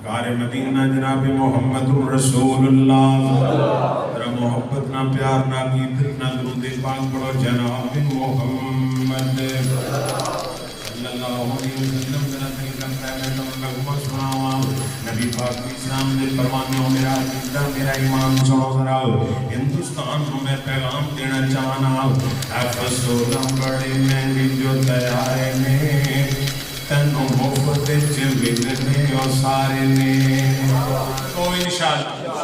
सरकार मदीना जनाब मोहम्मद रसूलुल्लाह जरा मोहब्बत ना प्यार ना कीर्तन ना दुरूद पाक पढ़ो जनाब मोहम्मद सल्लल्लाहु अलैहि वसल्लम जरा दिल करता है मैं तुम लोगों सुनावा नबी पाक के इस्लाम दे फरमाने हो मेरा अकीदा मेरा ईमान सुनो जरा हिंदुस्तान को मैं पैगाम देना चाहना अफसोस बड़े महंगे जो तैयार ने तनु मुफ्त च मिलने और सारे ने तो इंशाअल्लाह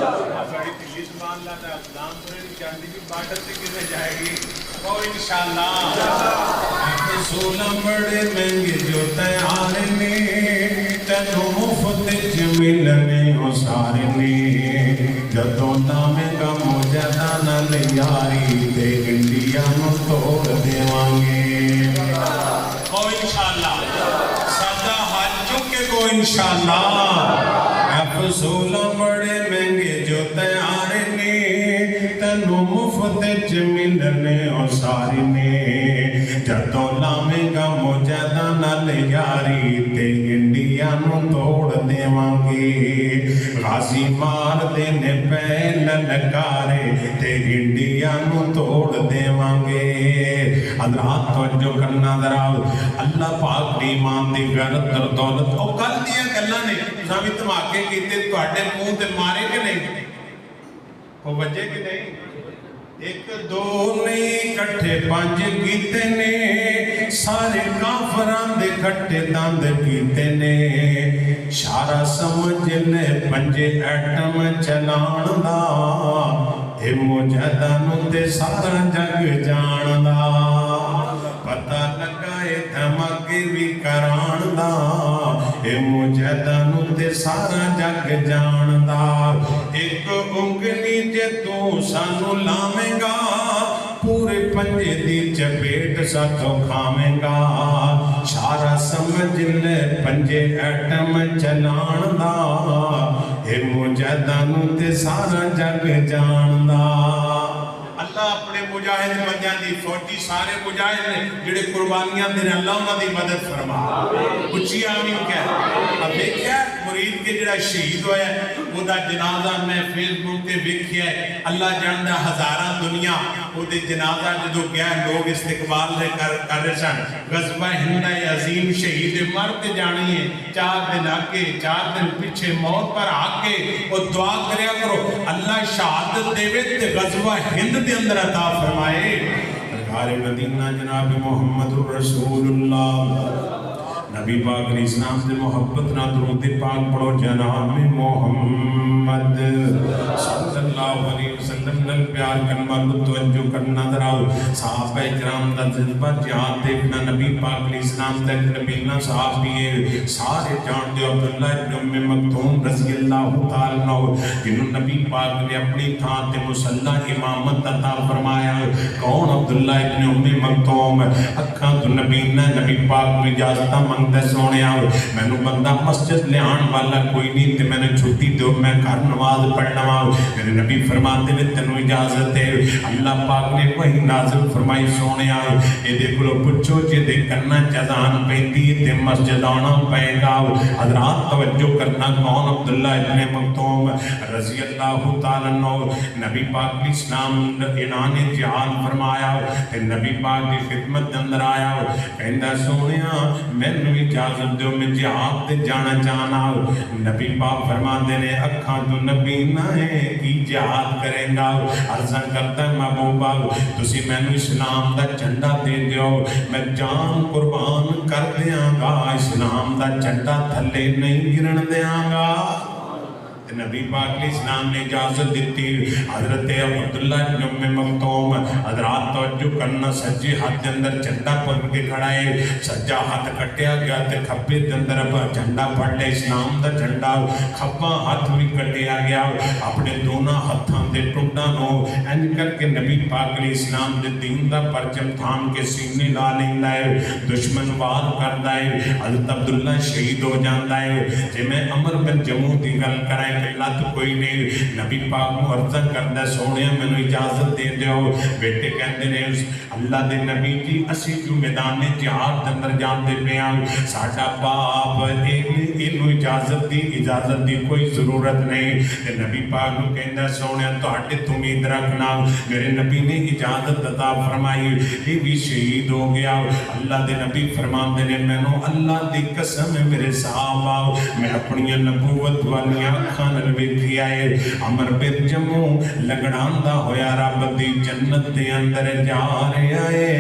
सारी दिल्ली जुबान ला दा इस्लामपुर की चांदी की बादल से किधर जाएगी तो इंशाअल्लाह अफसोस बड़े महंगे जो तैयार ने तनु मुफ्त च मिलने और सारे ने जदों नामेगा मुजदा नाल यारी ते इंडिया नु तोड़ देवांगे ओ इंशाअल्लाह सादा हाथ चुके को इंशाअल्लाह अफसूल बड़े महंगे जो तैयार ने तनु मुफ्त च मिलने और सारे ने जदों लावेगा मुजदा नाल यारी ते इंडिया नु तोड़ देवांगे गाजी मार देने पहल ललकारे ते इंडिया नु तोड़ देवांगे हजरात तवज्जो करना जरा अल्लाह पाक दी ईमान दी गैरत और दौलत और कल दियां गल्लां ने तुसां भी धमाके कीते तुहाडे मुंह ते मारे कि नहीं ओ वजे कि नहीं एक दो नहीं इकट्ठे पांच कीते ने सारे काफरां दे खट्टे दंद कीते ने सारा समझ ले पंजे एटम चलाण दा ए मुजदा नु ते सारा जग जानदा पता लगा ए धमाके भी कराण दा ए मुजदा नु ते सारा जग जानदा एक उंगली जे तू सानू लावेंगा पूरे पंजे दी चपेट साथों खावेंगा सारा समझ ले पंजे एटम चलाण दा ए मुजदा नु ते सारा जग जानदा अल्लाह अपने मुजाहिद बंदियां दी फौजी सारे मुजाहिद ने जेड़े कुर्बानियां दे अल्लाह उन्हां दी मदद फरमा उच्ची आमीन कह अब देखिया मुरीद के जेड़ा शहीद होया ओदा जनाजा मैं फेसबुक ते वेखिया अल्लाह जानदा हजारां दुनिया ओदे जनाजा जदों गया लोग इस्तकबाल कर रहे सन गज़वा हिंद अजीम शहीद मर ते जानी है 4 दिन आगे 4 दिन पीछे मौत पर आके और दुआ करया करो अल्लाह शहादत देवे ते गज़वा हिंद दे अंदर अता फरमाए सरकार मदीना जनाब मोहम्मद रसूलुल्लाह नबी पाक ने इस्लाम से मोहब्बत ना दुरूद पाक पढ़ो जनाब मोहम्मद सल्लल्लाहु अलैहि वसल्लम नल प्यार करना तवज्जो करना जरा सहाबा इकराम दा जज्बा जिहाद देखना नबी पाक ने इस्लाम तक नबीना साहब भी सारे जानते हो अब्दुल्ला इब्न उम्मे मक्तूम रज़ी अल्लाह तआला अन्हु जिन्हों नबी पाक ने अपनी थां ते मुसल्ला इमामत अता फरमाया कौन अब्दुल्ला इब्न उम्मे मक्तूम अखां तो नबीना नबी पाक में इजाजत मंगदा सोने मैनू बंदा मस्जिद ले आने वाला कोई नहीं ते मैंने छुट्टी दो मैं घर नमाज पढ़ना वा मेरे नबी फरमाते ने तेनू इजाजत है अल्लाह पाक ने वही नाज़िल फरमाई सोने ये कोलो पुछो जे करना जज़ान पैंदी ते मस्जिद आना पेगा हजरात तवज्जो करना कौन अब्दुल्ला इब्न मक्तूम रज़ी अल्लाह तआला अन्हु नबी पाक ने इस्लाम ऐलान जिहाद फरमाया ते नबी पाक की खिदमत अंदर आया कहंदा सोनिया मैनू इजाजत दो मैं जिहाद ते जाना चाहना नबी पाक फरमाते ने अखां तो नबी ना है की जिहाद करेगा अर्ज़ा करता महबूबा तुसी मैनू इस्लाम दा झंडा दे दियो मैं जान कुर्बान कर देंगा इस्लाम दा झंडा थले नहीं गिरन देंगा नबी पाक ने इस्लाम ने इजाजत दी हजरत अब्दुल्ला इब्न उम्मे मक्तूम हजरात तवज्जो करना सज्जे हाथ के अंदर झंडा पकड़ के खड़ा है सज्जा हाथ कटिया गया ते खब्बे के अंदर झंडा फड़ लिया इस्लाम दा झंडा खब्बा हाथ भी कटिया गया अपने दोनों हाथों के टुंडा नो इंज करके नबी पाक ने इस्लाम दे दीन दा परचम थाम के सीने ला लेंदा है दुश्मन वार करदा है हजरत अब्दुल्ला शहीद हो जाता है जे मैं अमर बिन जमू दी गल करां लत कोई नहीं। नबी पाक नूं अर्ज़ करदा सोहणिया मैनूं इजाजत दे दिओ। बेटे कहंदे ने अल्लाह दे नबी जी असीं जो मैदान जिहाद दे अंदर जांदे पे आ साडा बाप इहनूं इजाजत दी कोई ज़रूरत नहीं। ते नबी पाक नूं कहंदा सोहणिया तुहाडे तो उम्मीद रखना। मेरे नबी ने इजाजत अता फरमाई, ये भी शहीद हो गया। अल्लाह दे नबी फरमांदे ने मैनूं अल्लाह दी कसम है मेरे साहबा मैं अपनी नबूवत वाली अखां नाल वेखिया है। अमर बिन जम्मू लगड़ांदा होया रब दी जन्नत दे अंदर जा रहा है।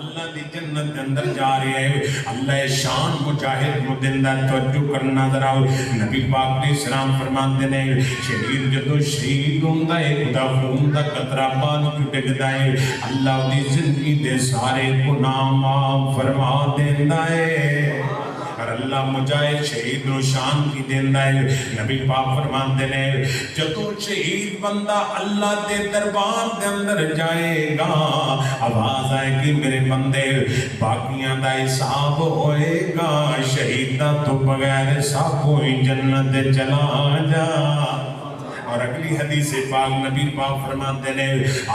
अल्लाह दी जन्नत दे अंदर जा रहा है। अल्लाह शान मुजाहिद नूं दिंदा तवज्जो करना जरा। नबी पाक ने सलाम फरमांदे ने शहीद जदों शहीद हुंदा है खुदा खून दा कतरा पानी चों डिगदा है अल्लाह दी जिंदगी दे सारे गुनाह माफ फरमा देंदा है। और अल्लाह मुजाहिद शहीद नूं शान की देंदा है। नबी पाक फरमांदे ने जदों शहीद बंदा अल्लाह दे दरबार दे अंदर जाएगा आवाज आएगी मेरे बंदे बाकियां दा हिसाब होएगा शहीदा तो बगैर सब कोई जन्नत चला जा। और अगली हदीस पाक नबी पाक फरमाते ने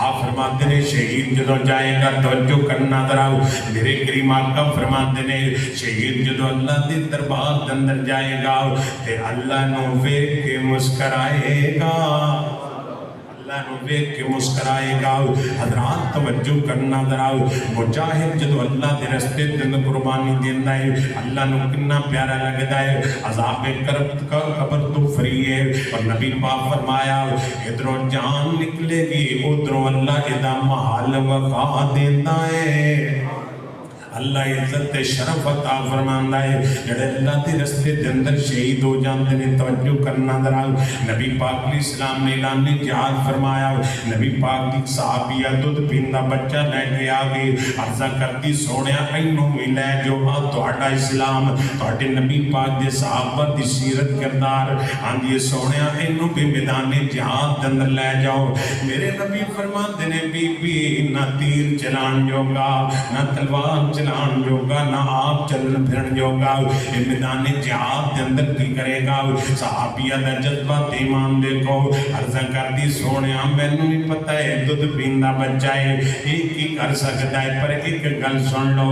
आप फरमाते ने शहीद जदों जाएगा तवज्जो करना जरा। मेरे करीम आका फरमाते ने शहीद जदों अल्लाह दे दरबार दे अंदर जाएगा ते अल्लाह नूं वेख के मुस्कुराएगा। अल्लाह नूं वेख के मुस्कुराएगा। हज़रात तवज्जो करना जरा। मुजाहिद जदों अल्लाह दे रस्ते दे अंदर कुर्बानी देंदा है अल्लाह नूं कितना प्यारा लगदा है। अज़ाब कब्र तो फ्री है। और नबी पाक फरमाया इधरों जान निकलेगी उधरों अल्लाह इहदा महल वखा देंदा है। अल्लाह इज्जत शरफ अता फरमांदा है जेड़े अल्लाह के रस्ते दे अंदर शहीद हो जाते हैं। तवज्जो करना जरा। नबी पाक ने इस्लाम ने ऐलान जिहाद फरमाया। नबी पाक की सहाबिया दूध पींदा बच्चा लैके आ गई अर्जा करती सोहणिया इनू भी लै जो तुहाडा इस्लाम तुहाडे नबी पाक के सहाबा की सीरत किरदार आंदी सोहणिया इनू भी मैदान जिहाद दे अंदर लै जाओ। मेरे नबी फरमाते ने बीबी ना तीर चलान जोगा ना तलवार चलान जोगा ना आप चलन फिरन जोगा ये मैदान जिहाद के अंदर की करेगा। सहाबिया का जज्बा ईमान देखो अर्जा करदी सोहणिया मैनू भी पता है दुध पींदा बच्चा है ये की कर सकता है पर एक गल सुन लो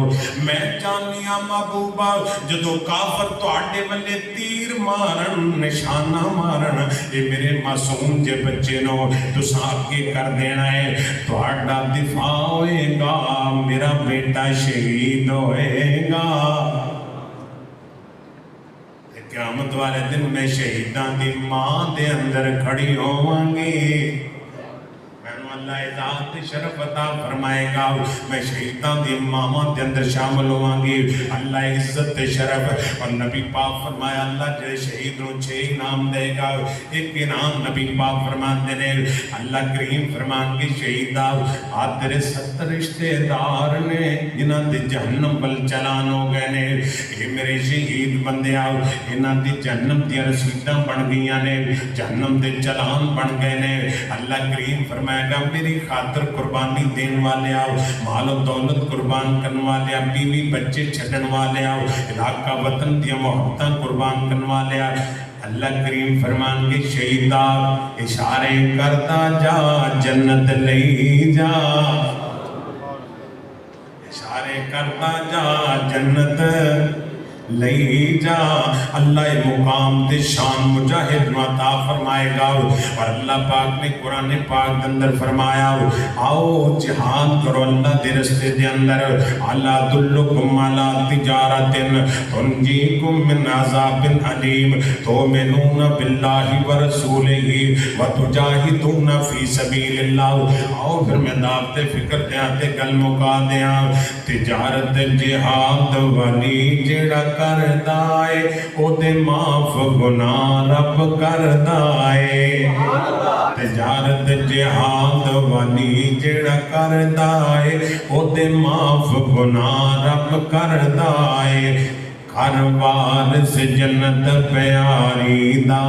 मैं चाहनी हाँ महबूबा जदों काफर तुहाडे वल्ले तीर मारन निशाना मारन ये मेरे मासूम जे बच्चे नो तुसां अगे कर देना है तुहाडा दिफा होएगा मेरा बेटा शहीद होएगा। क़यामत वाले दिन मैं शहीदां दी मां दे अंदर खड़ी होवांगी। अल्लाह इज़्ज़त शरफ अता फरमाएगा मैं शहीदां दी मावां दे अंदर शामिल होवांगी। अल्लाह इज्जत शरफ और नबी पाक फरमाया अल्लाह जे शहीद नूं 6 इनाम देगा। एक इनाम नबी पाक फरमाते ने अल्लाह करीम फरमानगे शहीदा आ तेरे 70 रिश्तेदार ने जिन्हां दे जहन्नम वल चलान हो गए ने ये मेरे शहीद बंदे आओ इन्हां दी जहन्नम दी रसीदां बन गईयां ने जहन्नम दे चलान बन गए ने। अल्लाह करीम फरमाएगा मेरी खातर कुर्बानी देने वाले आओ मालो दौलत कुर्बान करने वाले आओ बीवी बच्चे छड़न वाले आओ इलाका वतन दिया मोहब्बत कुर्बान करने वाले आओ। अल्लाह करीम फरमान के शहीदा इशारे करता जा जन्नत ले जा इशारे करता जा जन्नत ले जा। अल्लाह मुकाम ते शान मुजाहिद नूं अता फरमाएगा। और अल्लाह पाक ने कुरान पाक के अंदर फरमाया आओ जिहाद करो अल्लाह दे रस्ते दे अंदर अल्लाह दुल्लुकुम अला तिजारतिन तुनजीकुम मिन अज़ाबिन अलीम तुमिनूना बिल्लाहि व रसूलिही व तुजाहिदूना फी सबीलिल्लाह। आओ फिर मैं दावते फिक्र दियां ते गल मुका दियां तिजारत जिहाद वाली जेड़ा करदा है ओदे माफ गुनाह रब करदा है। तिजारत जिहाद वाली जेड़ा करदा है ओदे माफ गुनाह रब करदा है। घरवार से जन्नत प्यारी दा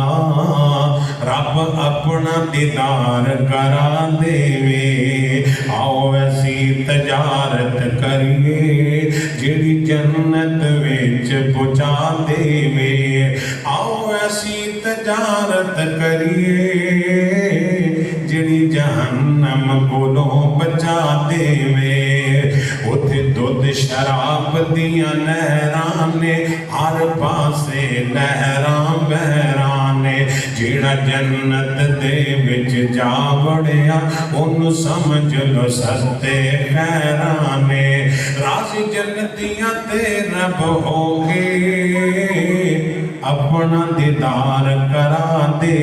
रब अपना दीदार करा देवे। आओ ऐसी तजारत करिए जिहड़ी जन्नत विच पहुंचा देवे। आओ ऐसी تجارت کریے جڑی جہنم کولوں بچا دے اتھے دودھ شراب دیاں نہراں نے ہر پاسے نہراں بہراں نے جیڑا جنت دے وچ جا بڑیا انہوں سمجھ لو سستے خیراں نے راضی جنتیاں تے رب ہوگے اپنا دیدار کرا دے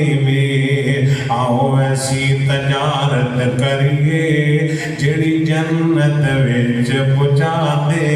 آؤ ایسی تجارت کریے جڑی جنت وچ پہنچا دے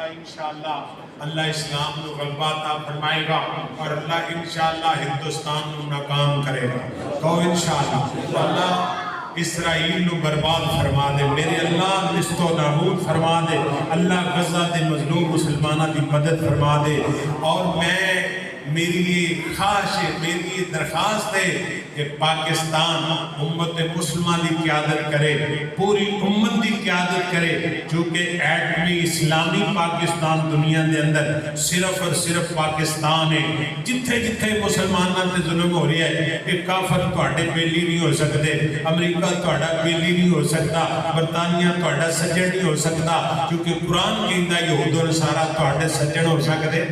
انشاءاللہ اللہ اسلام کو غلبہ عطا فرمائے گا اور اللہ انشاءاللہ ہندوستان کو ناکام کرے گا کہو انشاءاللہ اللہ اسرائیل نو برباد فرما دے میرے اللہ نست و نابود فرما دے اللہ غزہ دے مظلوم مسلمانہ دی مدد فرما دے اور میں میری یہ خواہش ہے میری یہ درخواست ہے کہ پاکستان امت مسلمہ دی قیادت کرے پوری امت دی قیادت کرے چونکہ ایٹمی اسلامی پاکستان دنیا دے اندر صرف اور صرف پاکستان ہے جتھے جتھے مسلمانوں تے ظلم ہو رہی ہے کہ کافر تواڈے بیلی نہیں ہو سکتے امریکہ تواڈا بیلی نہیں ہو سکتا برطانیہ تواڈا سجن نہیں ہو سکتا کیونکہ قرآن کہندا یہود و نصارہ تواڈے سجن ہو سکتے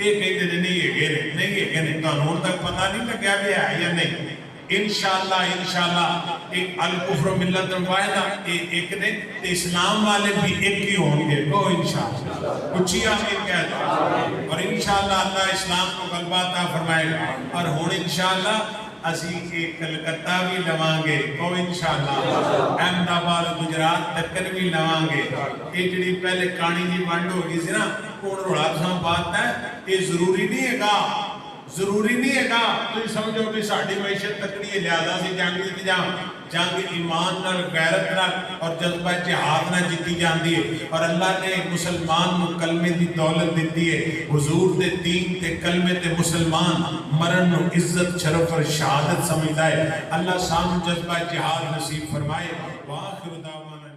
یہ کہتے ہیں نہیں ہے نہیں تو انہوں تک پتہ نہیں لگیا بھی ہے یا نہیں انشاءاللہ ایک الکفر ملت واحدہ ایک نے اسلام والے بھی ایک ہی ہوں گے وہ انشاءاللہ کچھ ہی آمین کہہ دو اور انشاءاللہ اللہ اسلام کو غلبہ عطا فرمائے گا اور ہون انشاءاللہ اسی ایک کلکتہ بھی لوانگے کو انشاءاللہ احمد آباد گجرات تکن بھی لوانگے یہ جڑی پہلے کانی جی بانڈ ہوگی سی نا کون روڑا تھا بات ہے یہ ضروری نہیں ہے گا تو سمجھو بھی ساڑھی معیشت تکڑی ہے لہذا سے جنگ ایمان نال غیرت نال اور جذبہ جہاد نہ جیتی جاندی ہے اور اللہ نے مسلمان نو کلمے دی دولت دیتی ہے حضور دے دین تے کلمے تے مسلمان مرن نو عزت شرف اور شہادت سمجھتا ہے اللہ سامن جذبہ جہاد نصیب فرمائے وآخر دعوانا